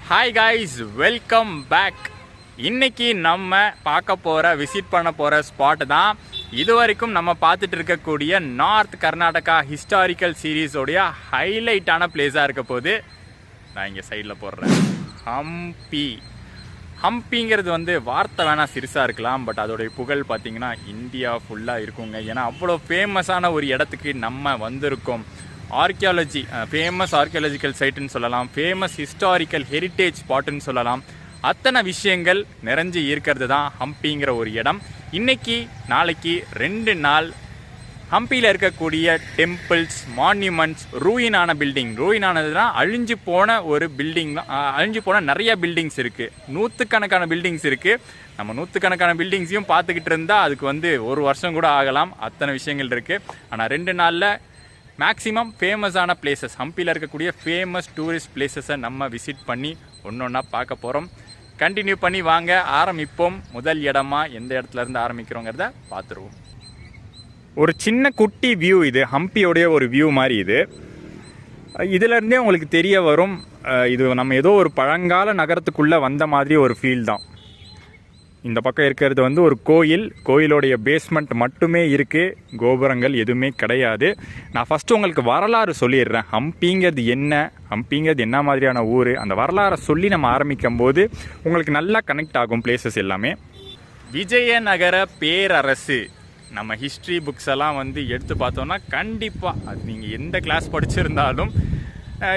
Hi guys, welcome back. இன்னைக்கு நம்ம பார்க்க போகிற விசிட் பண்ண போகிற ஸ்பாட் தான் இது வரைக்கும் நம்ம பார்த்துட்டு இருக்கக்கூடிய நார்த் கர்நாடகா ஹிஸ்டாரிக்கல் சீரீஸோடைய ஹைலைட்டான பிளேஸாக இருக்க போது. நான் இங்கே சைடில் போடுறேன். ஹம்பிங்கிறது வார்த்தை வேணால் சிறுசாக இருக்கலாம், பட் அதோடைய புகழ் பார்த்திங்கன்னா இந்தியா ஃபுல்லாக இருக்குங்க. ஏன்னா அவ்வளோ ஃபேமஸான ஒரு இடத்துக்கு நம்ம வந்திருக்கோம். ஆர்கியாலஜி ஃபேமஸ் ஆர்கியாலஜிக்கல் சைட்டுன்னு சொல்லலாம், ஃபேமஸ் ஹிஸ்டாரிக்கல் ஹெரிட்டேஜ் ஸ்பாட்டுன்னு சொல்லலாம். அத்தனை விஷயங்கள் நிறைஞ்சு இருக்கிறது தான் ஹம்பிங்கிற ஒரு இடம். இன்றைக்கி நாளைக்கு 2 நாள் ஹம்பியில் இருக்கக்கூடிய டெம்பிள்ஸ், மான்யூமெண்ட்ஸ், ரூயினான பில்டிங், ரூயினானதுனா அழிஞ்சு போன ஒரு பில்டிங் தான். அழிஞ்சு போன நிறைய பில்டிங்ஸ் இருக்குது, நூற்றுக்கணக்கான பில்டிங்ஸ் இருக்குது. நம்ம நூற்றுக்கணக்கான பில்டிங்ஸையும் பார்த்துக்கிட்டு இருந்தால் அதுக்கு ஒரு வருஷம் கூட ஆகலாம். அத்தனை விஷயங்கள் இருக்குது. ஆனால் 2 நாளில் மேக்ஸிமம் ஃபேமஸான பிளேசஸ், ஹம்பியில் இருக்கக்கூடிய ஃபேமஸ் டூரிஸ்ட் பிளேசஸை நம்ம விசிட் பண்ணி ஒன்று ஒன்றா பார்க்க போகிறோம். கண்டினியூ பண்ணி வாங்க, ஆரம்பிப்போம். முதல் இடமா எந்த இடத்துலேருந்து ஆரம்பிக்கிறோங்கிறத பார்த்துருவோம். ஒரு சின்ன குட்டி வியூ, இது ஹம்பியோடைய ஒரு வியூ மாதிரி. இதிலேருந்தே உங்களுக்கு தெரிய வரும், இது நம்ம ஏதோ ஒரு பழங்கால நகரத்துக்குள்ளே வந்த மாதிரி ஒரு ஃபீல் தான். இந்த பக்கம் இருக்கிறது ஒரு கோயிலோடைய பேஸ்மெண்ட் மட்டுமே இருக்குது, கோபுரங்கள் எதுவுமே கிடையாது. நான் ஃபஸ்ட்டு உங்களுக்கு வரலாறு சொல்லிடுறேன். ஹம்பிங்கிறது என்ன மாதிரியான ஊர், அந்த வரலாறை சொல்லி நம்ம ஆரம்பிக்கும் போது உங்களுக்கு நல்லா கனெக்ட் ஆகும் பிளேசஸ் எல்லாமே. விஜயநகர பேரரசு, நம்ம ஹிஸ்ட்ரி புக்ஸ் எல்லாம் எடுத்து பார்த்தோன்னா கண்டிப்பாக அது நீங்கள் எந்த கிளாஸ் படிச்சிருந்தாலும்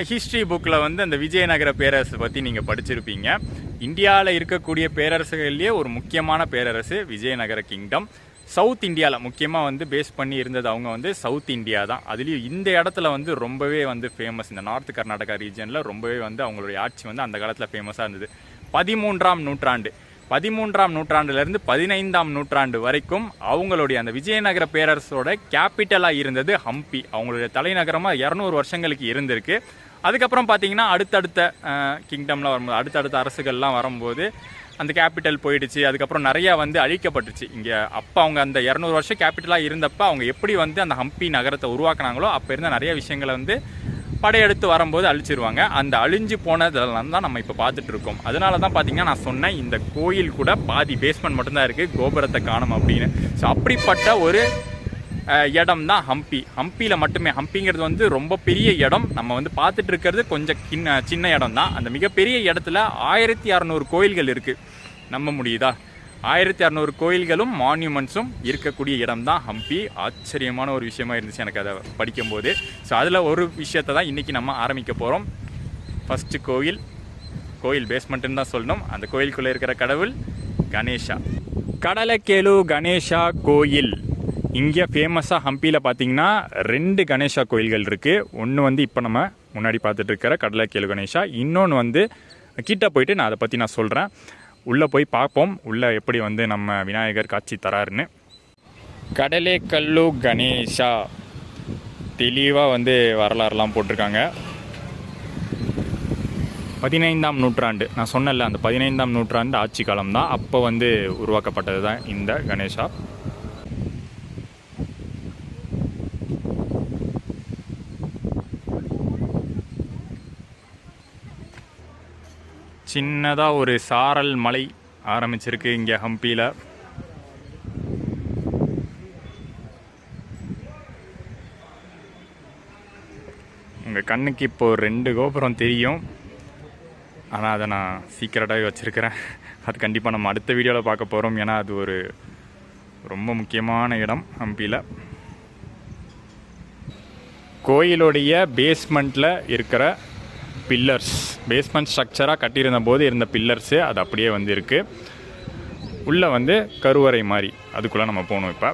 ஹிஸ்ட்ரி புக்கில் அந்த விஜயநகர பேரரசு பற்றி நீங்கள் படிச்சிருப்பீங்க. இந்தியாவில் இருக்கக்கூடிய பேரரசுகள்லேயே ஒரு முக்கியமான பேரரசு விஜயநகர கிங்டம். சவுத் இந்தியாவில் முக்கியமாக பேஸ் பண்ணி இருந்தது அவங்க சவுத் இந்தியா தான். அதுலேயும் இந்த இடத்துல ரொம்பவே ஃபேமஸ். இந்த நார்த் கர்நாடகா ரீஜனில் ரொம்பவே அவங்களுடைய ஆட்சி அந்த காலத்தில் ஃபேமஸாக இருந்தது. 13ஆம் நூற்றாண்டு 13ஆம் நூற்றாண்டுலேருந்து 15ஆம் நூற்றாண்டு வரைக்கும் அவங்களுடைய அந்த விஜயநகர பேரரசோட கேபிட்டலாக இருந்தது ஹம்பி. அவங்களுடைய தலைநகரமாக 200 வருஷங்களுக்கு இருந்திருக்கு. அதுக்கப்புறம் பார்த்தீங்கன்னா அடுத்தடுத்த கிங்டம்லாம் வரும்போது, அடுத்தடுத்த அரசுகள்லாம் வரும்போது அந்த கேபிட்டல் போயிடுச்சு. அதுக்கப்புறம் நிறையா அழிக்கப்பட்டுச்சு. இங்கே அப்போ அவங்க அந்த 200 வருஷம் கேபிட்டலாக இருந்தப்போ அவங்க எப்படி அந்த ஹம்பி நகரத்தை உருவாக்குனாங்களோ அப்போ இருந்த நிறைய விஷயங்களை படையெடுத்து வரும்போது அழிச்சிருவாங்க. அந்த அழிஞ்சு போனதெல்லாம் தான் நம்ம இப்போ பார்த்துட்டு இருக்கோம். அதனால தான் பார்த்தீங்கன்னா நான் சொன்னேன், இந்த கோயில் கூட பாதி பேஸ்மெண்ட் மட்டும்தான் இருக்குது, கோபுரத்தை காணும் அப்படின்னு. ஸோ அப்படிப்பட்ட ஒரு இடம் தான் ஹம்பியில் மட்டுமே. ஹம்பிங்கிறது ரொம்ப பெரிய இடம். நம்ம பார்த்துட்டு இருக்கிறது கொஞ்சம் சின்ன இடம் தான். அந்த மிகப்பெரிய இடத்துல 1600 கோயில்கள் இருக்குது. நம்ப முடியுதா? 1600 கோயில்களும் மான்யூமெண்ட்ஸும் இருக்கக்கூடிய இடம் தான் ஹம்பி. ஆச்சரியமான ஒரு விஷயமா இருந்துச்சு எனக்கு அதை படிக்கும்போது. ஸோ அதில் ஒரு விஷயத்தை தான் இன்றைக்கி நம்ம ஆரம்பிக்க போகிறோம். ஃபஸ்ட்டு கோயில் பேஸ்மெண்ட்டுன்னு தான் சொல்லணும். அந்த கோயிலுக்குள்ளே இருக்கிற கடவுள் கணேஷா, கடலக்கேலு கணேஷா கோயில். இங்கே ஃபேமஸாக ஹம்பியில் பார்த்தீங்கன்னா 2 கணேஷா கோயில்கள் இருக்குது. ஒன்று இப்போ நம்ம முன்னாடி பார்த்துட்டு இருக்கிற கடலக்கேலு கணேஷா, இன்னொன்று கிட்ட போயிட்டு நான் அதை பற்றி நான் சொல்கிறேன். உள்ளே போய் பார்ப்போம், உள்ளே எப்படி நம்ம விநாயகர் காட்சி தராருன்னு. கடலேக்கல்லு கணேஷா தெளிவாக வரலாறுலாம் போட்டிருக்காங்க. 15ஆம் நூற்றாண்டு, நான் சொன்னல அந்த 15ஆம் நூற்றாண்டு ஆட்சி காலம் தான். அப்போ உருவாக்கப்பட்டது தான் இந்த கணேஷா. சின்னதாக ஒரு சாரல் மலை ஆரம்பிச்சிருக்கு இங்கே ஹம்பியில். உங்கள் கண்ணுக்கு இப்போது 2 கோபுரம் தெரியும், ஆனால் அதை நான் சீக்கிரட்டாகவே வச்சுருக்கிறேன். அது கண்டிப்பாக நம்ம அடுத்த வீடியோவில் பார்க்க போகிறோம். ஏன்னா அது ஒரு ரொம்ப முக்கியமான இடம் ஹம்பியில். கோயிலுடைய பேஸ்மெண்ட்டில் இருக்கிற பில்லர்ஸ், பேஸ்மெண்ட் ஸ்ட்ரக்சராக கட்டியிருந்த போது இருந்த பில்லர்ஸு அது அப்படியே இருக்குது. உள்ளே கருவறை மாதிரி, அதுக்குள்ளே நம்ம போகணும். இப்போ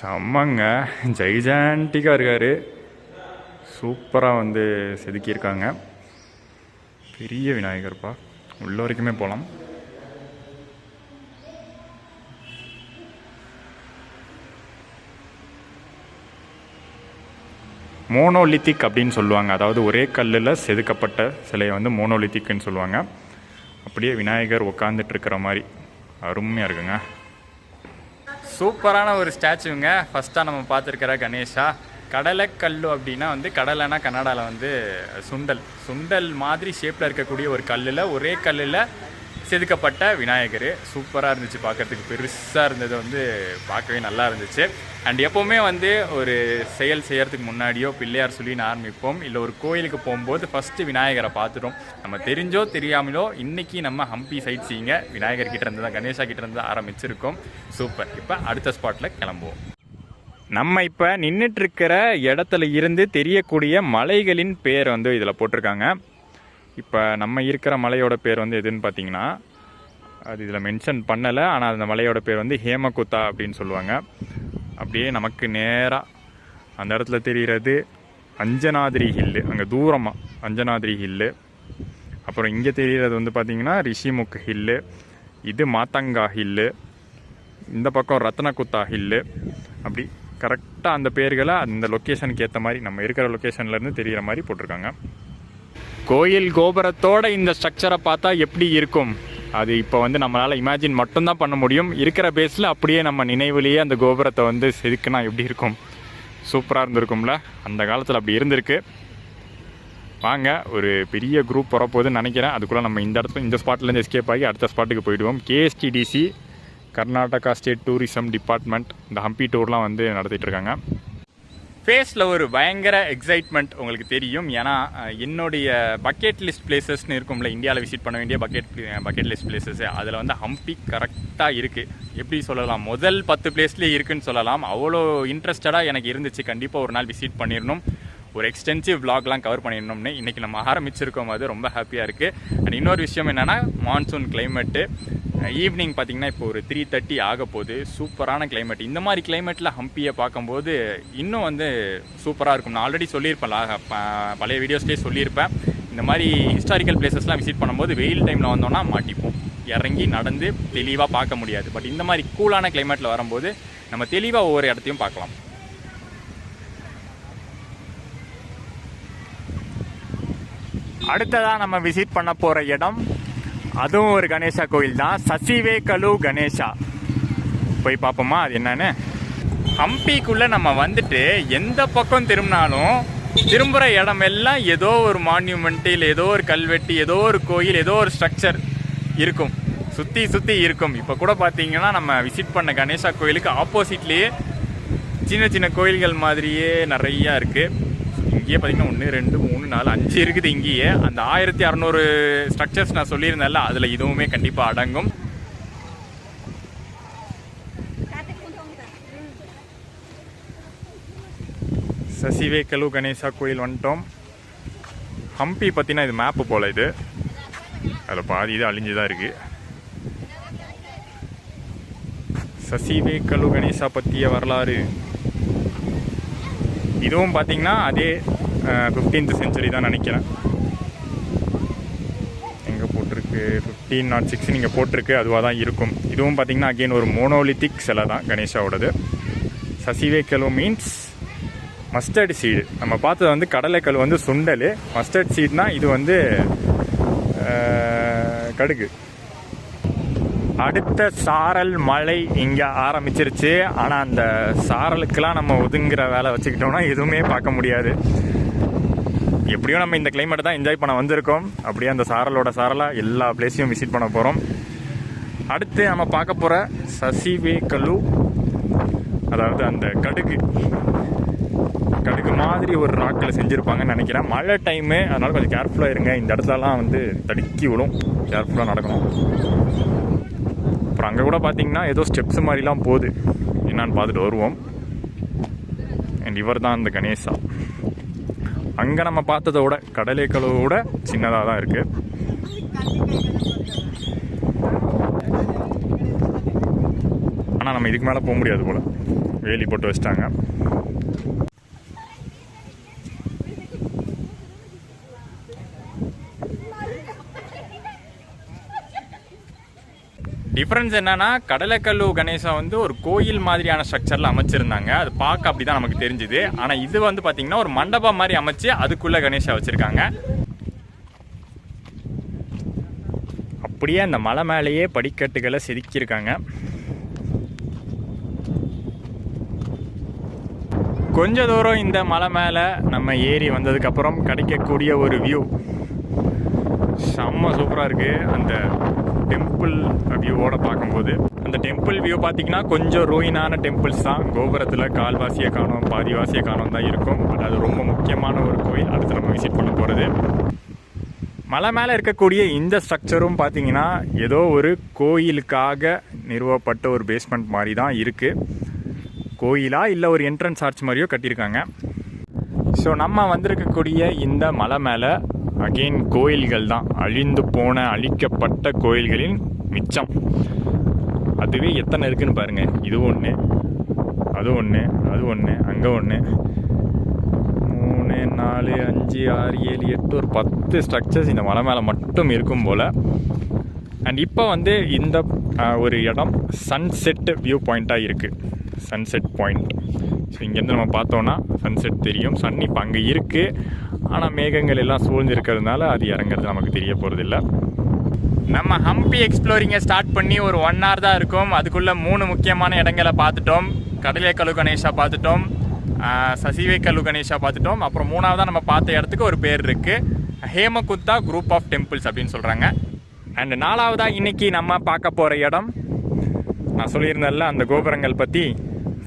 செம்மங்க, ஜெய்ஜாண்டிக்காக இருக்கார். சூப்பராக செதுக்கியிருக்காங்க. பெரிய விநாயகர்ப்பா, உள்ள வரைக்குமே போகலாம். மோனோலித்திக் அப்படின்னு சொல்லுவாங்க. அதாவது ஒரே கல்லில் செதுக்கப்பட்ட சிலையை மோனோலித்திக்னு சொல்லுவாங்க. அப்படியே விநாயகர் உட்காந்துட்டு இருக்கிற மாதிரி அருமையாக இருக்குங்க. சூப்பரான ஒரு ஸ்டாச்சுங்க. ஃபஸ்ட்டாக நம்ம பார்த்துருக்கிற கணேஷா. கடலைக்கல் அப்படின்னா வந்து கடலைனா கன்னடாவில் வந்து சுண்டல் மாதிரி ஷேப்பில் இருக்கக்கூடிய ஒரு கல்லில் ஒரே கல்லில் செதுக்கப்பட்ட விநாயகர். சூப்பராக இருந்துச்சு பார்க்குறதுக்கு, பெருசாக இருந்தது வந்து பார்க்கவே நல்லா இருந்துச்சு. அண்ட் எப்போவுமே வந்து ஒரு செயல் செய்கிறதுக்கு முன்னாடியோ பிள்ளையார் சொல்லின்னு ஆரம்பிப்போம், இல்லை ஒரு கோயிலுக்கு போகும்போது ஃபஸ்ட்டு விநாயகரை பார்த்துட்டோம். நம்ம தெரிஞ்சோ தெரியாமலோ இன்றைக்கி நம்ம ஹம்பி சைட் சீங்க விநாயகர் கிட்ட இருந்து தான், கணேஷா கிட்ட இருந்து தான் ஆரம்பிச்சிருக்கோம். சூப்பர். இப்போ அடுத்த ஸ்பாட்டில் கிளம்புவோம். நம்ம இப்போ நின்றுட்டுருக்கிற இடத்துல இருந்து தெரியக்கூடிய மலைகளின் பேர் வந்து இதில் போட்டிருக்காங்க. இப்போ நம்ம இருக்கிற மலையோட பேர் வந்து எதுன்னு பார்த்தீங்கன்னா, அது இதில் மென்ஷன் பண்ணலை, ஆனால் அந்த மலையோட பேர் வந்து ஹேமகுத்தா அப்படின்னு சொல்லுவாங்க. அப்படியே நமக்கு நேராக அந்த இடத்துல தெரிகிறது அஞ்சனாதிரி ஹில்லு, அங்கே தூரமாக அஞ்சனாதிரி ஹில்லு. அப்புறம் இங்கே தெரிகிறது வந்து பார்த்திங்கன்னா ரிஷிமுக் ஹில்லு, இது மாத்தங்கா ஹில்லு, இந்த பக்கம் ரத்னகுத்தா ஹில்லு. அப்படி கரெக்டாக அந்த பேர்களை அந்த லொக்கேஷனுக்கு ஏற்ற மாதிரி நம்ம இருக்கிற லொக்கேஷன்லேருந்து தெரிகிற மாதிரி போட்டிருக்காங்க. கோயில் கோபுரத்தோட இந்த ஸ்ட்ரக்சரை பார்த்தா எப்படி இருக்கும், அது இப்போ வந்து நம்மளால் இமேஜின் மட்டும்தான் பண்ண முடியும். இருக்கிற பேஸில் அப்படியே நம்ம நினைவுலேயே அந்த கோபுரத்தை வந்து செதுக்குனா எப்படி இருக்கும், சூப்பராக இருந்திருக்கும்ல. அந்த காலத்தில் அப்படி இருந்திருக்கு. வாங்க, ஒரு பெரிய குரூப் வரப்போகுதுன்னு நினைக்கிறேன். அதுக்குள்ளே நம்ம இந்த ஸ்பாட்லேருந்து எஸ்கேப் ஆகி அடுத்த ஸ்பாட்டுக்கு போயிடுவோம். KSTDC, Karnataka state tourism department, இந்த ஹம்பி டூர்லாம் வந்து நடத்திட்டு இருக்காங்க. ஃபேஸில் ஒரு பயங்கர எக்ஸைட்மெண்ட் உங்களுக்கு தெரியும். ஏன்னா என்னுடைய பக்கெட் லிஸ்ட் பிளேசஸ்ன்னு இருக்கும்ல, இந்தியாவில் விசிட் பண்ண வேண்டிய பக்கெட் லிஸ்ட் பிளேசஸ், அதில் வந்து ஹம்பி கரெக்டாக இருக்குது. எப்படி சொல்லலாம், முதல் 10 பிளேஸ்லேயே இருக்குதுன்னு சொல்லலாம். அவ்வளோ இன்ட்ரெஸ்டடாக எனக்கு இருந்துச்சு. கண்டிப்பாக ஒரு நாள் விசிட் பண்ணிடணும், ஒரு எக்ஸ்டென்சிவ் விளாக்லாம் கவர் பண்ணிடணும்னு இன்றைக்கி நம்ம ஆரம்பிச்சிருக்கோம். அது ரொம்ப ஹாப்பியாக இருக்குது. அண்ட் இன்னொரு விஷயம் என்னென்னா, மான்சூன் கிளைமேட்டு. ஈவினிங் பார்த்திங்கன்னா இப்போ ஒரு 3:30 ஆக போகுது. சூப்பரான கிளைமேட். இந்த மாதிரி கிளைமேட்டில் ஹம்பியை பார்க்கும்போது இன்னும் வந்து சூப்பராக இருக்கும். நான் ஆல்ரெடி சொல்லியிருப்பேன், பழைய வீடியோஸ்லேயே சொல்லியிருப்பேன். இந்த மாதிரி ஹிஸ்டாரிக்கல் பிளேசஸ்லாம் விசிட் பண்ணும்போது வெயில் டைமில் வந்தோன்னா மாட்டிப்போம், இறங்கி நடந்து தெளிவாக பார்க்க முடியாது. பட் இந்த மாதிரி கூலான கிளைமேட்டில் வரும்போது நம்ம தெளிவாக ஒவ்வொரு இடத்தையும் பார்க்கலாம். அடுத்ததாக நம்ம விசிட் பண்ண போகிற இடம் அதுவும் ஒரு கணேசா கோயில் தான், சசிவேகலு கணேசா. போய் பார்ப்போமா அது என்னன்னு. ஹம்பிக்குள்ளே நம்ம வந்துட்டு எந்த பக்கம் திரும்பினாலும் திரும்புகிற இடமெல்லாம் ஏதோ ஒரு மான்யூமெண்ட், இல்லை ஏதோ ஒரு கல்வெட்டு, ஏதோ ஒரு கோயில், ஏதோ ஒரு ஸ்ட்ரக்சர் இருக்கும், சுற்றி இருக்கும். இப்போ கூட பார்த்தீங்கன்னா நம்ம விசிட் பண்ண கணேசா கோயிலுக்கு ஆப்போசிட்லேயே சின்ன சின்ன கோயில்கள் மாதிரியே நிறையா இருக்குது. இங்கேயே பார்த்தீங்கன்னா 1 2 3 4 5 இருக்குது இங்கேயே. அந்த 1600 ஸ்ட்ரக்சர்ஸ் நான் சொல்லியிருந்தேன்ல, அதில் இதுவுமே கண்டிப்பாக அடங்கும். சசிவேகலு கணேசா கோயில் வந்துட்டோம். ஹம்பி பார்த்தீங்கன்னா இது மேப்பு போல், இது அதில் பாதி இது அழிஞ்சு தான் இருக்குது. சசிவேகலு கணேசா பற்றிய வரலாறு. இதுவும் பார்த்தீங்கன்னா அதே 15th century தான் நினைக்கிறேன். எங்கே போட்டிருக்கு 1506 நீங்கள் போட்டிருக்கு, அதுவாக தான் இருக்கும். இதுவும் பார்த்தீங்கன்னா அகெயின் ஒரு மோனோலித்திக் சிலை தான் கணேஷாவோடது. சசிவேகலு மீன்ஸ் மஸ்டர்ட் சீடு. நம்ம பார்த்தது வந்து கடலைக்கல் வந்து சுண்டல், மஸ்டர்ட் சீட்னா இது வந்து கடுகு. அடுத்த சாரல் மழை இங்கே ஆரம்பிச்சிருச்சு. ஆனால் அந்த சாரலுக்கெல்லாம் நம்ம ஒதுங்குற வேலை வச்சுக்கிட்டோம்னா எதுவுமே பார்க்க முடியாது. எப்படியும் நம்ம இந்த கிளைமேட்டை தான் என்ஜாய் பண்ண வந்திருக்கோம். அப்படியே அந்த சாரலாக எல்லா பிளேஸையும் விசிட் பண்ண போகிறோம். அடுத்து நம்ம பார்க்க போகிற சசிவேகலு, அதாவது அந்த கடுகு மாதிரி ஒரு ராக்கில் செஞ்சுருப்பாங்கன்னு நினைக்கிறேன். மழை டைமு, அதனால் கொஞ்சம் கேர்ஃபுல்லாக இருங்க. இந்த இடத்துலலாம் வந்து தடுக்கி விடும், கேர்ஃபுல்லாக நடக்கணும். அப்புறம் அங்கே கூட பார்த்தீங்கன்னா ஏதோ ஸ்டெப்ஸ் மாதிரிலாம் போகுது, என்னான்னு பார்த்துட்டு வருவோம். அண்ட் இவர் தான் அந்த கணேசா. அங்கே நம்ம பார்த்ததோட கடலைக்கலோட சின்னதாக தான் இருக்குது. ஆனால் நம்ம இதுக்கு மேலே போக முடியாது போல், வேலி போட்டு வச்சிட்டாங்க. டிஃப்ரென்ஸ் என்னன்னா, கடலைக்கல்லு கணேசா வந்து ஒரு கோயில் மாதிரியான ஸ்ட்ரக்சரில் அமைச்சிருந்தாங்க. அது பார்க்க அப்படி தான் நமக்கு தெரிஞ்சுது. ஆனால் இது வந்து பார்த்தீங்கன்னா ஒரு மண்டபம் மாதிரி அமைச்சு அதுக்குள்ளே கணேசா வச்சுருக்காங்க. அப்படியே அந்த மலை மேலேயே படிக்கட்டுகளை செதுக்கியிருக்காங்க. கொஞ்ச தூரம் இந்த மலை மேலே நம்ம ஏறி வந்ததுக்கப்புறம் கிடைக்கக்கூடிய ஒரு வியூ செம்ம சூப்பராக இருக்குது. அந்த டெம்பிள் வியூவோட பார்க்கும்போது அந்த டெம்பிள் வியூ பார்த்திங்கன்னா கொஞ்சம் ரூயினான டெம்பிள்ஸ் தான். கோபுரத்தில் கால்வாசியை காணும், பாதிவாசியை காணும் தான் இருக்கும். பட் அது ரொம்ப முக்கியமான ஒரு கோயில். அடுத்து நம்ம விசிட் பண்ண போகிறது. மலை மேலே இருக்கக்கூடிய இந்த ஸ்ட்ரக்சரும் பார்த்திங்கன்னா ஏதோ ஒரு கோயிலுக்காக நிறுவப்பட்ட ஒரு பேஸ்மெண்ட் மாதிரி தான் இருக்குது. கோயிலா இல்லை ஒரு என்ட்ரன்ஸ் ஆர்ச் மாதிரியோ கட்டியிருக்காங்க. ஸோ நம்ம வந்திருக்கக்கூடிய இந்த மலை மேலே அகெயின் கோயில்கள் தான், அழிந்து போன அழிக்கப்பட்ட கோயில்களின் மிச்சம். அதுவே எத்தனை இருக்குன்னு பாருங்கள். இது ஒன்று, அது ஒன்று, அது ஒன்று, அங்கே ஒன்று, 3 4 5 6 7 8 ஒரு 10 ஸ்ட்ரக்சர்ஸ் இந்த மலை மேலே மட்டும் இருக்கும் போல். அண்ட் இப்போ வந்து இந்த ஒரு இடம் சன்செட் வியூ பாயிண்ட்டாக இருக்குது. Sunset point. ஸோ இங்கேருந்து நம்ம பார்த்தோன்னா சன்செட் தெரியும். சன் இப்போ அங்கே இருக்குது, ஆனால் மேகங்கள் எல்லாம் சூழ்ந்திருக்கிறதுனால அது இறங்குறது நமக்கு தெரிய போகிறதில்ல. நம்ம ஹம்பி எக்ஸ்ப்ளோரிங்கை ஸ்டார்ட் பண்ணி ஒரு 1 hour தான் இருக்கும். அதுக்குள்ளே 3 முக்கியமான இடங்களை பார்த்துட்டோம். கடலேக்கல்லு கணேஷா பார்த்துட்டோம், சசிவேக்கல்லு கணேஷா பார்த்துட்டோம். அப்புறம் 3ஆவதாக நம்ம பார்த்த இடத்துக்கு ஒரு பேர் இருக்குது, ஹேமகுத்தா குரூப் ஆஃப் டெம்பிள்ஸ் அப்படின்னு சொல்கிறாங்க. அண்ட் 4ஆவதாக இன்றைக்கி நம்ம பார்க்க போகிற இடம், நான் சொல்லியிருந்தேன்ல அந்த கோபுரங்கள் பற்றி,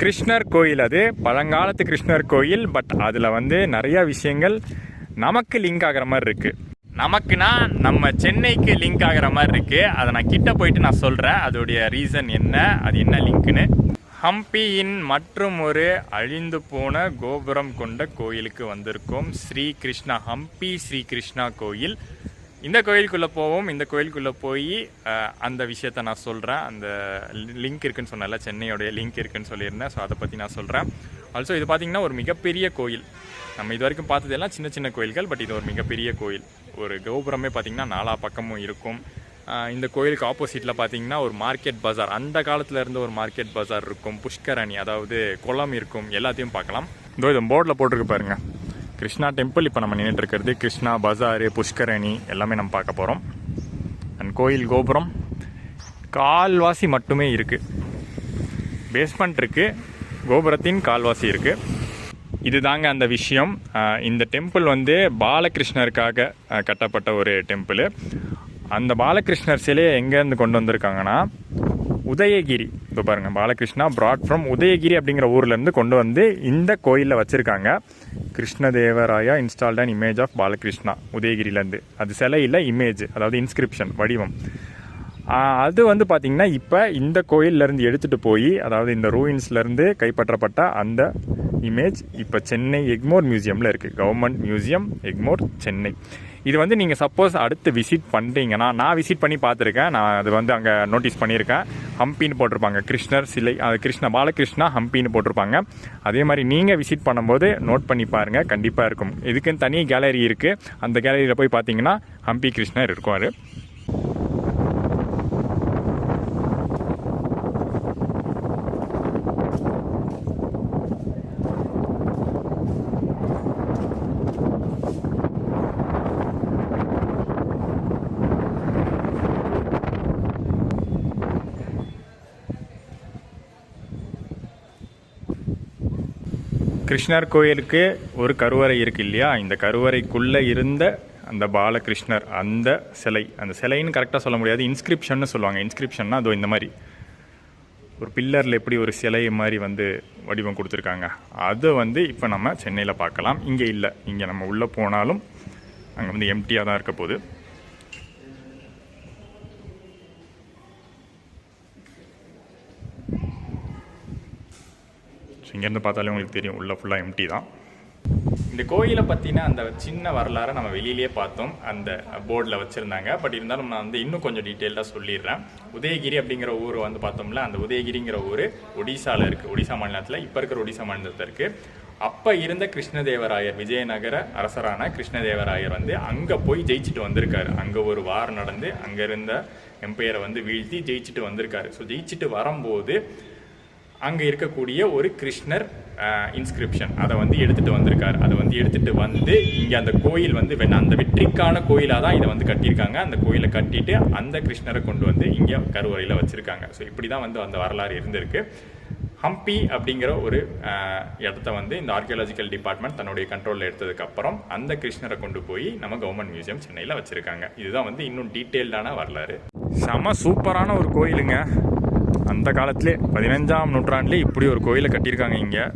கிருஷ்ணர் கோயில். அது பழங்காலத்து கிருஷ்ணர் கோயில். பட் அதில் வந்து நிறையா விஷயங்கள் நமக்கு லிங்க் ஆகிற மாதிரி இருக்குது. நமக்குன்னா நம்ம சென்னைக்கு லிங்க் ஆகிற மாதிரி இருக்குது. அதை நான் கிட்ட போயிட்டு நான் சொல்கிறேன் அதோடைய ரீசன் என்ன, அது என்ன லிங்க்குன்னு. ஹம்பியின் மற்றும் ஒரு அழிந்து போன கோபுரம் கொண்ட கோயிலுக்கு வந்திருக்கோம். ஸ்ரீ கிருஷ்ணா, ஹம்பி ஸ்ரீ கிருஷ்ணா கோயில். இந்த கோயிலுக்குள்ளே போவோம். இந்த கோயிலுக்குள்ளே போய் அந்த விஷயத்த நான் சொல்கிறேன். அந்த லிங்க் இருக்குன்னு சொன்னல, சென்னையோடைய லிங்க் இருக்குன்னு சொல்லியிருந்தேன். ஸோ அதை பற்றி நான் சொல்கிறேன். ஆல்சோ இது பார்த்திங்கன்னா ஒரு மிகப்பெரிய கோயில். நம்ம இது வரைக்கும் பார்த்ததெல்லாம் சின்ன சின்ன கோயில்கள். பட் இது ஒரு மிகப்பெரிய கோயில். ஒரு கோபுரமே பார்த்திங்கன்னா 4 பக்கமும் இருக்கும். இந்த கோயிலுக்கு ஆப்போசிட்டில் பார்த்திங்கன்னா ஒரு மார்க்கெட் பஜார், அந்த காலத்தில் இருந்த ஒரு மார்க்கெட் பஜார் இருக்கும். புஷ்கரணி, அதாவது குளம் இருக்கும். எல்லாத்தையும் பார்க்கலாம். இதோ இது போர்டில் போட்டிருக்கு பாருங்கள், கிருஷ்ணா டெம்பிள். இப்போ நம்ம நின்றுட்டு இருக்கிறது கிருஷ்ணா பஜாரு, புஷ்கரணி எல்லாமே நம்ம பார்க்க போகிறோம். அண்ட் கோயில் கோபுரம் கால்வாசி மட்டுமே இருக்குது. பேஸ்மெண்ட் இருக்குது, கோபுரத்தின் கால்வாசி இருக்குது. இது தாங்க அந்த விஷயம். இந்த டெம்பிள் வந்து பாலகிருஷ்ணருக்காக கட்டப்பட்ட ஒரு டெம்பிள். அந்த பாலகிருஷ்ணர் சிலையை எங்கேருந்து கொண்டு வந்திருக்காங்கன்னா உதயகிரி. இப்போ பாருங்கள், பாலகிருஷ்ணா brought from உதயகிரி அப்படிங்கிற ஊர்லேருந்து கொண்டு வந்து இந்த கோயிலில் வச்சுருக்காங்க. Krishnadevaraya installed an image of Balakrishna உதயகிரிலேருந்து. அது சிலை இல்லை, இமேஜ், அதாவது இன்ஸ்கிரிப்ஷன், வடிவம். அது வந்து பார்த்திங்கன்னா இப்போ இந்த கோயிலேருந்து எடுத்துகிட்டு போய், அதாவது இந்த ரூயின்ஸ்லேருந்து கைப்பற்றப்பட்ட அந்த இமேஜ் இப்போ சென்னை எக்மோர் மியூசியமில் இருக்குது. Government museum Egmore, Chennai. இது வந்து நீங்கள் சப்போஸ் அடுத்து விசிட் பண்ணுறீங்கன்னா, நான் விசிட் பண்ணி பார்த்துருக்கேன். நான் அது வந்து அங்கே நோட்டீஸ் பண்ணியிருக்கேன். ஹம்பின்னு போட்டிருப்பாங்க, கிருஷ்ணர் சிலை, அது பாலகிருஷ்ணா ஹம்பின்னு போட்டிருப்பாங்க. அதே மாதிரி நீங்கள் விசிட் பண்ணும்போது நோட் பண்ணி பாருங்கள், கண்டிப்பாக இருக்கும். இதுக்குன்னு தனி கேலரி இருக்குது. அந்த கேலரியில் போய் பார்த்தீங்கன்னா ஹம்பி கிருஷ்ணர் இருக்கும். கிருஷ்ணர் கோயிலுக்கு ஒரு கருவறை இருக்குது இல்லையா, இந்த கருவறைக்குள்ளே இருந்த அந்த பாலகிருஷ்ணர், அந்த சிலை, அந்த சிலைன்னு கரெக்டாக சொல்ல முடியாது, இன்ஸ்கிரிப்ஷன்னு சொல்லுவாங்க. இன்ஸ்கிரிப்ஷன்னா அதோ இந்த மாதிரி ஒரு பில்லரில் எப்படி ஒரு சிலை மாதிரி வந்து வடிவம் கொடுத்துருக்காங்க, அதை வந்து இப்போ நம்ம சென்னையில் பார்க்கலாம். இங்கே இல்லை, இங்கே நம்ம உள்ளே போனாலும் அங்கே வந்து எம்டியாக தான் இருக்க போகுது. ஸோ இங்கேருந்து பார்த்தாலே உங்களுக்கு தெரியும், உள்ளே ஃபுல்லாக எம்டி தான். இந்த கோயிலை பற்றின அந்த சின்ன வரலாறை நம்ம வெளியிலேயே பார்த்தோம், அந்த போர்டில் வச்சுருந்தாங்க. பட் இருந்தாலும் நான் வந்து இன்னும் கொஞ்சம் டீட்டெயிலாக சொல்லிடுறேன். உதயகிரி அப்படிங்கிற ஊர் வந்து பார்த்தோம்ல, அந்த உதயகிரிங்கிற ஊர் ஒடிசாவில் இருக்குது. ஒடிசா மாநிலத்தில், இப்போ இருக்கிற ஒடிசா மாநிலத்தில் இருக்குது. அப்போ இருந்த கிருஷ்ணதேவராயர், விஜயநகர அரசரான கிருஷ்ணதேவராயர் வந்து அங்கே போய் ஜெயிச்சுட்டு வந்திருக்காரு. அங்கே ஒரு வார் நடந்து அங்கே இருந்த எம்பையரை வந்து வீழ்த்தி ஜெயிச்சுட்டு வந்திருக்காரு. ஸோ ஜெயிச்சுட்டு வரும்போது அங்கே இருக்கக்கூடிய ஒரு கிருஷ்ணர் இன்ஸ்கிரிப்ஷன் அதை வந்து எடுத்துகிட்டு வந்திருக்காரு. அதை வந்து எடுத்துகிட்டு வந்து இங்கே அந்த கோயில் வந்து அந்த வெற்றிக்கான கோயிலாக தான் இதை வந்து கட்டியிருக்காங்க. அந்த கோயிலை கட்டிட்டு அந்த கிருஷ்ணரை கொண்டு வந்து இங்கே கருவறையில் வச்சுருக்காங்க. ஸோ இப்படி தான் வந்து அந்த வரலாறு இருந்திருக்கு. ஹம்பி அப்படிங்கிற ஒரு இடத்த வந்து இந்த ஆர்கியாலஜிக்கல் டிபார்ட்மெண்ட் தன்னுடைய கண்ட்ரோலில் எடுத்ததுக்கப்புறம் அந்த கிருஷ்ணரை கொண்டு போய் நம்ம கவர்மெண்ட் மியூசியம் சென்னையில் வச்சுருக்காங்க. இதுதான் வந்து இன்னும் டீட்டெயில்டான வரலாறு. செம சூப்பரான ஒரு கோயிலுங்க. அந்த காலத்திலே 15ஆம் நூற்றாண்டுலேயே இப்படி ஒரு கோயிலை கட்டியிருக்காங்க இங்கே.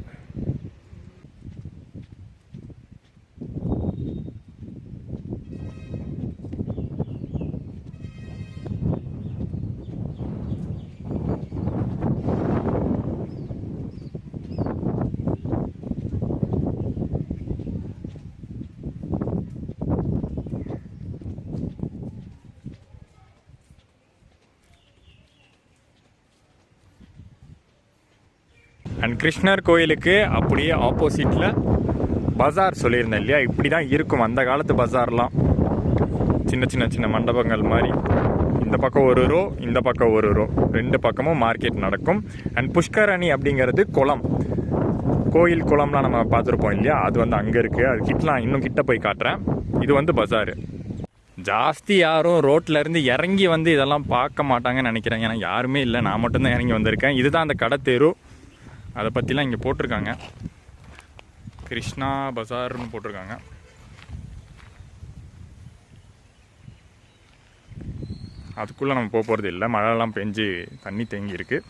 அண்ட் கிருஷ்ணர் கோயிலுக்கு அப்படியே ஆப்போசிட்டில் பஜார் சொல்லியிருந்தேன் இல்லையா, இப்படி தான் இருக்கும் அந்த காலத்து பஜார்லாம். சின்ன சின்ன சின்ன மண்டபங்கள் மாதிரி, இந்த பக்கம் ஒரு ரோ, இந்த பக்கம் ஒரு ரோ, ரெண்டு பக்கமும் மார்க்கெட் நடக்கும். அண்ட் புஷ்கரணி அப்படிங்கிறது குளம், கோயில் குளம்லாம் நம்ம பார்த்துருப்போம் இல்லையா, அது வந்து அங்கே இருக்குது. அது கிட்டலாம் இன்னும் கிட்ட போய் காட்டுறேன். இது வந்து பஜாரு. ஜாஸ்தி யாரும் ரோட்டில் இருந்து இறங்கி வந்து இதெல்லாம் பார்க்க மாட்டாங்கன்னு நினைக்கிறேன். ஏன்னா யாருமே இல்லை, நான் மட்டும்தான் இறங்கி வந்திருக்கேன். இதுதான் அந்த கடை தெரு, அதை பற்றிலாம் இங்கே போட்டிருக்காங்க. கிருஷ்ணா பஜார்னு போட்டிருக்காங்க. அதுக்குள்ளே நம்ம போகிறது இல்லை, மழைலாம் பெஞ்சு தண்ணி தேங்கி இருக்குது.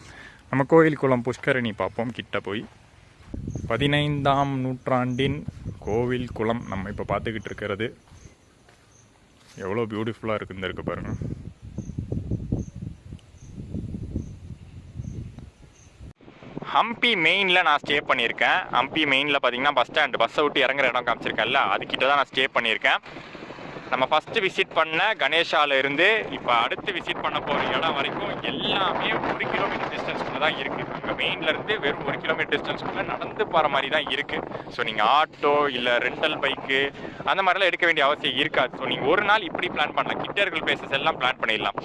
நம்ம கோயில் குளம் புஷ்கரணி பார்ப்போம் கிட்ட போய். 15ஆம் நூற்றாண்டின் கோவில் குளம் நம்ம இப்போ பார்த்துக்கிட்டு இருக்கிறது. எவ்வளோ பியூட்டிஃபுல்லாக இருக்குது இருக்கு பாருங்கள். ஹம்பி மெயினில் நான் ஸ்டே பண்ணியிருக்கேன். ஹம்பி மெயினில் பார்த்தீங்கன்னா பஸ் ஸ்டாண்டு, பஸ்ஸை விட்டு இறங்குற இடம் காமிச்சிருக்கேன்ல, அதுக்கிட்ட தான் நான் ஸ்டே பண்ணியிருக்கேன். நம்ம ஃபஸ்ட்டு விசிட் பண்ண கணேஷாவில் இருந்து இப்போ அடுத்து விசிட் பண்ண போகிற இடம் வரைக்கும் எல்லாமே 1 கிலோமீட்டர் டிஸ்டன்ஸ்குள்ளே தான் இருக்குது. அங்கே மெயின்லேருந்து வெறும் 1 கிலோமீட்டர் டிஸ்டன்ஸ்குள்ளே நடந்து போகிற மாதிரி தான் இருக்குது. ஸோ நீங்கள் ஆட்டோ இல்லை ரெண்டல் பைக்கு அந்த மாதிரிலாம் எடுக்க வேண்டிய அவசியம் இருக்காது. ஸோ நீங்கள் ஒரு நாள் இப்படி பிளான் பண்ணலாம். கிட்ட இருக்கிற பிளேசஸ் எல்லாம் பிளான் பண்ணிடலாம்.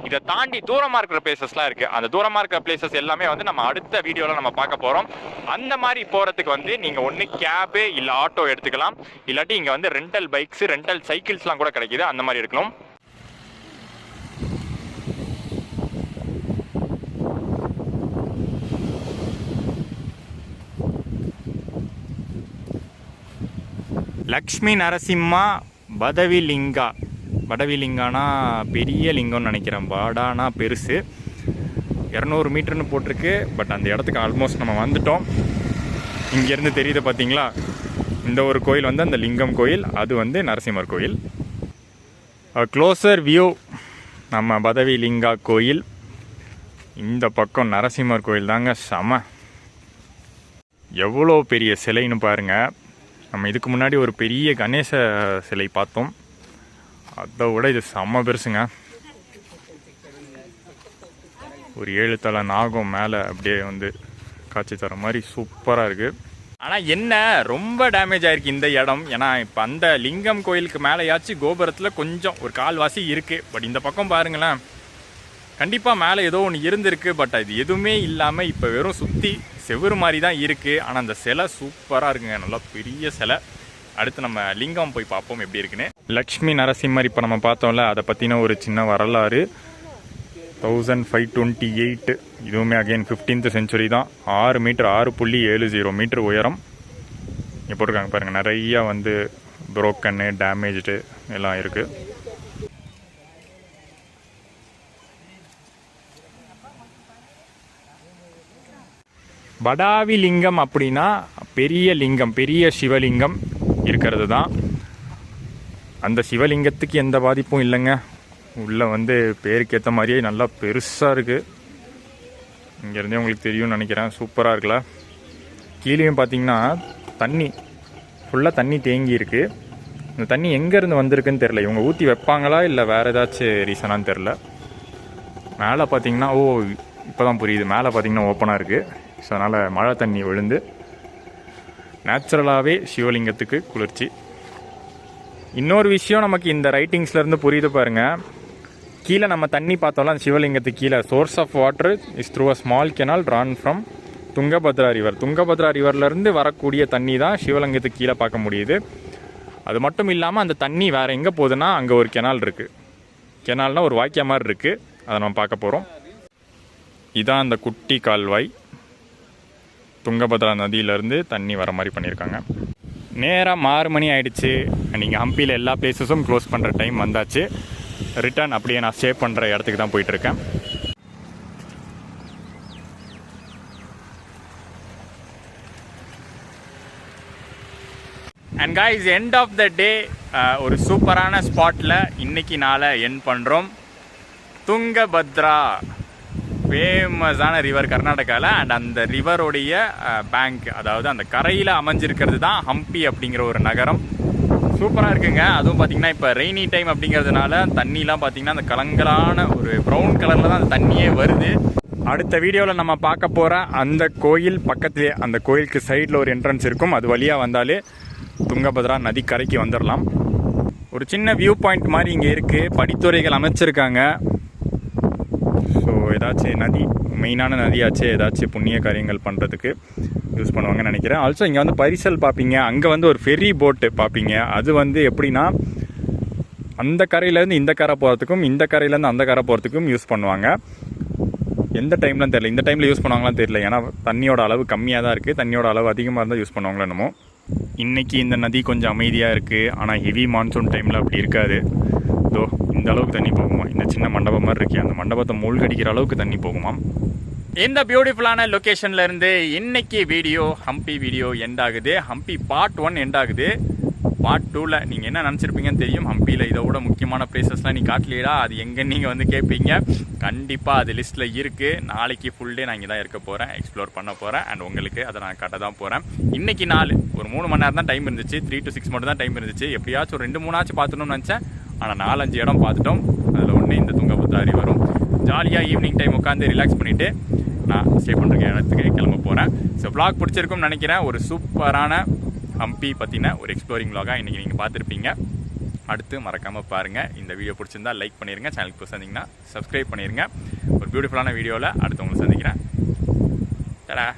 இதை தாண்டி தூரமாக இருக்கிற பிளேசஸ்லாம் இருக்குது. அந்த தூரமாக இருக்கிற பிளேசஸ் எல்லாமே வந்து நம்ம அடுத்த வீடியோவில் நம்ம பார்க்க போகிறோம். அந்த மாதிரி போகிறதுக்கு வந்து நீங்கள் ஒன்று கேபு இல்லை ஆட்டோ எடுத்துக்கலாம். இல்லாட்டி இங்கே வந்து ரெண்டல் பைக்ஸு, ரெண்டல் சைக்கிள்ஸ்லாம் கூட கிடைக்குது, அந்த மாதிரி இருக்கலாம். லக்ஷ்மி நரசிம்மா பதவிலிங்கா. படவிலிங்கானா பெரிய லிங்கம்னு நினைக்கிறேன், பாடானா பெருசு. 200 மீட்டர்னு போட்டிருக்கு. பட் அந்த இடத்துக்கு ஆல்மோஸ்ட் நம்ம வந்துட்டோம். இங்கேருந்து தெரியுது பார்த்தீங்களா, இந்த ஒரு கோயில் வந்து அந்த லிங்கம் கோயில், அது வந்து நரசிம்மர் கோயில். க்ளோசர் வியூ நம்ம பதவிலிங்கா கோயில். இந்த பக்கம் நரசிம்மர் கோயில் தாங்க செம. எவ்வளோ பெரிய சிலைன்னு பாருங்கள். நம்ம இதுக்கு முன்னாடி ஒரு பெரிய கணேச சிலை பார்த்தோம், அதை விட இது செம்ம பெருசுங்க. ஒரு 7 தலை நாகம் மேலே அப்படியே வந்து காட்சி தர மாதிரி சூப்பராக இருக்குது. ஆனால் என்ன ரொம்ப டேமேஜ் ஆகிருக்கு இந்த இடம். ஏன்னா இப்போ அந்த லிங்கம் கோயிலுக்கு மேலேயாச்சும் கோபுரத்தில் கொஞ்சம் ஒரு கால்வாசி இருக்குது. பட் இந்த பக்கம் பாருங்களேன், கண்டிப்பாக மேலே ஏதோ ஒன்று இருந்திருக்கு. பட் அது எதுவுமே இல்லாமல் இப்போ வெறும் சுற்றி செவ்வறு மாதிரி தான் இருக்குது. ஆனால் அந்த சிலை சூப்பராக இருக்குங்க, நல்லா பெரிய சிலை. அடுத்து நம்ம லிங்கம் போய் பார்ப்போம் எப்படி இருக்குன்னு. லக்ஷ்மி நரசிம்மர் இப்போ நம்ம பார்த்தோம்ல, அதை பற்றின ஒரு சின்ன வரலாறு. 1528, இதுவுமே அகெயின் 15th century தான். 6 மீட்டர், 6.70 மீட்டர் உயரம். இங்கே போட்டிருக்காங்க பாருங்கள், நிறையா வந்து புரோக்கன்னு டேமேஜ்டு எல்லாம் இருக்குது. படாவி லிங்கம் அப்படின்னா பெரிய லிங்கம், பெரிய சிவலிங்கம் இருக்கிறது தான். அந்த சிவலிங்கத்துக்கு எந்த பாதிப்பும் இல்லைங்க. உள்ளே வந்து பேருக்கு ஏற்ற மாதிரியே நல்லா பெருசாக இருக்குது. இங்கேருந்தே உங்களுக்கு தெரியும்னு நினைக்கிறேன். சூப்பராக இருக்குல்ல. கீழேயும் பார்த்தீங்கன்னா தண்ணி ஃபுல்லாக தண்ணி தேங்கி இருக்குது. இந்த தண்ணி எங்கேருந்து வந்திருக்குன்னு தெரில. இவங்க ஊற்றி வைப்பாங்களா இல்லை வேறு ஏதாச்சும் ரீசனான்னு தெரில. மேலே பார்த்தீங்கன்னா இப்போ தான் புரியுது. மேலே பார்த்தீங்கன்னா ஓப்பனாக இருக்குது. ஸோ அதனால் மழை தண்ணி விழுந்து நேச்சுரலாகவே சிவலிங்கத்துக்கு குளிர்ச்சி. இன்னொரு விஷயம் நமக்கு இந்த ரைட்டிங்ஸ்லேருந்து புரியுது பாருங்கள். கீழே நம்ம தண்ணி பார்த்தோம்ல, அந்த சிவலிங்கத்துக்கு கீழே source of water is through a small canal drawn from Tungabhadra river. Tungabhadra ரிவர்லேருந்து வரக்கூடிய தண்ணி தான் சிவலிங்கத்துக்கு கீழே பார்க்க முடியுது. அது மட்டும் இல்லாமல் அந்த தண்ணி வேறு எங்கே போகுதுன்னா, அங்கே ஒரு கெனால் இருக்குது. கெனால்னால் ஒரு வாய்க்கா மாதிரி இருக்குது. அதை நம்ம பார்க்க போகிறோம். இதான் அந்த குட்டி கால்வாய். துங்கபத்ரா நதியிலேருந்து தண்ணி வர மாதிரி பண்ணியிருக்காங்க. நேராக 6 மணி ஆகிடுச்சு. நீங்கள் ஹம்பியில் எல்லா பிளேஸஸும் க்ளோஸ் பண்ணுற டைம் வந்தாச்சு. ரிட்டர்ன் அப்படியே நான் ஸ்டே பண்ணுற இடத்துக்கு தான் போயிட்டுருக்கேன். And guys, end of the day ஒரு சூப்பரான ஸ்பாட்டில் இன்றைக்கி நாளை எண்ட் பண்ணுறோம். துங்கபத்ரா ஃபேமஸான ரிவர் கர்நாடகாவில். அண்ட் அந்த ரிவருடைய பேங்க், அதாவது அந்த கரையில் அமைஞ்சிருக்கிறது தான் ஹம்பி அப்படிங்கிற ஒரு நகரம். சூப்பராக இருக்குங்க. அதுவும் பார்த்திங்கன்னா இப்போ ரெய்னி டைம் அப்படிங்கிறதுனால தண்ணிலாம் பார்த்திங்கன்னா அந்த கலங்கலான ஒரு ப்ரௌன் கலரில் தான் அந்த தண்ணியே வருது. அடுத்த வீடியோவில் நம்ம பார்க்க போகிற அந்த கோயில் பக்கத்துலேயே, அந்த கோயிலுக்கு சைடில் ஒரு என்ட்ரன்ஸ் இருக்கும். அது வழியாக வந்தாலே துங்கபத்ரா நதி கரைக்கு வந்துடலாம். ஒரு சின்ன வியூ பாயிண்ட் மாதிரி இங்கே இருக்குது. படித்துறைகள் அமைச்சிருக்காங்க. ஸோ ஏதாச்சும் நதி, மெயினான நதியாச்சு, ஏதாச்சும் புண்ணிய காரியங்கள் பண்ணுறதுக்கு யூஸ் பண்ணுவாங்கன்னு நினைக்கிறேன். ஆல்சோ இங்கே வந்து பரிசல் பார்ப்பீங்க. அங்கே வந்து ஒரு ஃபெரி போட்டு பார்ப்பீங்க. அது வந்து எப்படின்னா அந்த கரையிலேருந்து இந்த கரை போகிறதுக்கும் இந்த கரையிலேருந்து அந்த கரை போகிறதுக்கும் யூஸ் பண்ணுவாங்க. எந்த டைம்லாம் தெரியல. இந்த டைமில் யூஸ் பண்ணுவாங்களான்னு தெரியல. ஏன்னா தண்ணியோட அளவு கம்மியாக தான் இருக்குது. தண்ணியோட அளவு அதிகமாக இருந்தால் யூஸ் பண்ணுவாங்களோ என்னமோ. இன்றைக்கி இந்த நதி கொஞ்சம் அமைதியாக இருக்குது. ஆனால் ஹெவி மான்சூன் டைமில் அப்படி இருக்காது. இதோ இந்த அளவுக்கு தண்ணி போகுமா. இந்த சின்ன மண்டபம் மாதிரி இருக்கு, அந்த மண்டபத்தை மூழ்கடிக்கிற அளவுக்கு தண்ணி போகுமாம். இந்த பியூட்டிஃபுல்லான லொக்கேஷனில் இருந்து இன்னைக்கு வீடியோ, ஹம்பி வீடியோ எண்ட் ஆகுது. ஹம்பி பார்ட் 1 எண்ட் ஆகுது. பார்ட் 2ல் நீங்கள் என்ன நினச்சிருப்பீங்கன்னு தெரியும். ஹம்பியில் இதை விட முக்கியமான பிளேசஸ்லாம் நீ காட்டலையடா, அது எங்கன்னு நீங்கள் வந்து கேட்பீங்க. கண்டிப்பாக அது லிஸ்ட்டில் இருக்குது. நாளைக்கு ஃபுல் டே நான் இங்கே தான் இருக்க போகிறேன், எக்ஸ்ப்ளோர் பண்ண போகிறேன். அண்ட் உங்களுக்கு அதை நான் காட்ட தான் போகிறேன். இன்றைக்கி நாள் ஒரு 3 மணி நேரம் தான் டைம் இருந்துச்சு. 3 to 6 மட்டும் தான் டைம் இருந்துச்சு. எப்படியாச்சும் 2-3 பார்த்துணும்னு நினச்சேன். ஆனால் 4-5 இடம் பார்த்துட்டோம். அதில் ஒன்று இந்த துங்கபத்ரா வரும். ஜாலியாக ஈவினிங் டைம் உட்காந்து ரிலாக்ஸ் பண்ணிவிட்டு நான் ஸ்டே பண்ணுற இடத்துக்கு கிளம்ப போகிறேன். ஸோ வ்ளாக் பிடிச்சிருக்கும்னு நினைக்கிறேன். ஒரு சூப்பரான ஹம்பி பற்றின ஒரு எக்ஸ்ப்ளோரிங் வ்ளாகாக இன்றைக்கி நீங்கள் பார்த்துருப்பீங்க. அடுத்து மறக்காமல் பாருங்கள். இந்த வீடியோ பிடிச்சிருந்தா லைக் பண்ணிடுங்க. சேனலுக்கு புதுசாக இருந்தீங்கன்னா சப்ஸ்கிரைப் பண்ணிடுங்க. ஒரு பியூட்டிஃபுல்லான வீடியோவில் அடுத்து உங்களை சந்திக்கிறேன். டடா.